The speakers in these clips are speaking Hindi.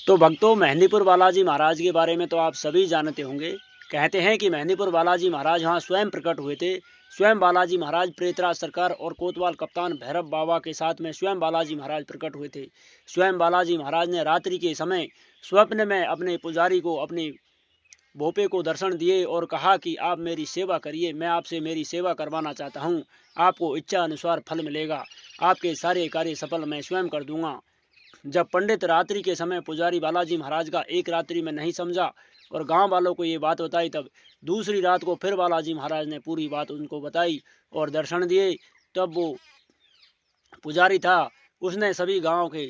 तो भक्तों, मेहंदीपुर बालाजी महाराज के बारे में तो आप सभी जानते होंगे। कहते हैं कि मेहंदीपुर बालाजी महाराज यहाँ स्वयं प्रकट हुए थे। स्वयं बालाजी महाराज प्रेतराज सरकार और कोतवाल कप्तान भैरव बाबा के साथ में स्वयं बालाजी महाराज प्रकट हुए थे। स्वयं बालाजी महाराज ने रात्रि के समय स्वप्न में अपने पुजारी को, अपने भोपे को दर्शन दिए और कहा कि आप मेरी सेवा करिए, मैं आपसे मेरी सेवा करवाना चाहता हूँ। आपको इच्छा अनुसार फल मिलेगा, आपके सारे कार्य सफल मैं स्वयं कर दूंगा। जब पंडित रात्रि के समय पुजारी बालाजी महाराज का एक रात्रि में नहीं समझा और गांव वालों को ये बात बताई, तब दूसरी रात को फिर बालाजी महाराज ने पूरी बात उनको बताई और दर्शन दिए। तब वो पुजारी था, उसने सभी गांव के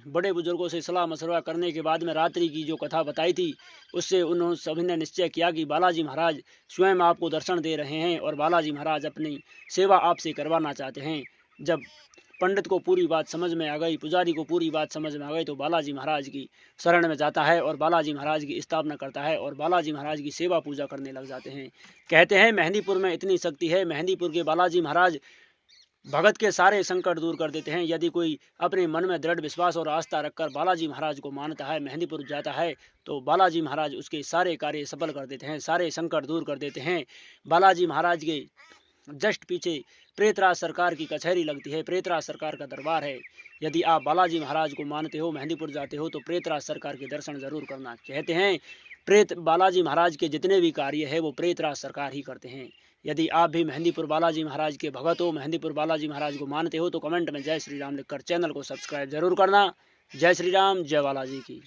बड़े बुजुर्गों से सलाह मशवरा करने के बाद में रात्रि की जो कथा बताई थी, उससे उन्होंने सभी ने निश्चय किया कि बालाजी महाराज स्वयं आपको दर्शन दे रहे हैं और बालाजी महाराज अपनी सेवा आपसे करवाना चाहते हैं। जब पंडित को पूरी बात समझ में आ गई, पुजारी को पूरी बात समझ में आ गई, तो बालाजी महाराज की शरण में जाता है और बालाजी महाराज की स्थापना करता है और बालाजी महाराज की सेवा पूजा करने लग जाते हैं। कहते हैं मेहंदीपुर में इतनी शक्ति है, मेहंदीपुर के बालाजी महाराज भगत के सारे संकट दूर कर देते हैं। यदि कोई अपने मन में दृढ़ विश्वास और आस्था रखकर बालाजी महाराज को मानता है, मेहंदीपुर जाता है, तो बालाजी महाराज उसके सारे कार्य सफल कर देते हैं, सारे संकट दूर कर देते हैं। बालाजी महाराज के जस्ट पीछे प्रेतराज सरकार की कचहरी लगती है, प्रेतराज सरकार का दरबार है। यदि आप बालाजी महाराज को मानते हो, मेहंदीपुर जाते हो, तो प्रेतराज सरकार के दर्शन जरूर करना। कहते हैं प्रेत बालाजी महाराज के जितने भी कार्य है वो प्रेतराज सरकार ही करते हैं। यदि आप भी मेहंदीपुर बालाजी महाराज के भगत हो, मेहंदीपुर बालाजी महाराज को मानते हो, तो कमेंट में जय श्री राम लिखकर चैनल को सब्सक्राइब जरूर करना। जय श्री राम, जय बालाजी की।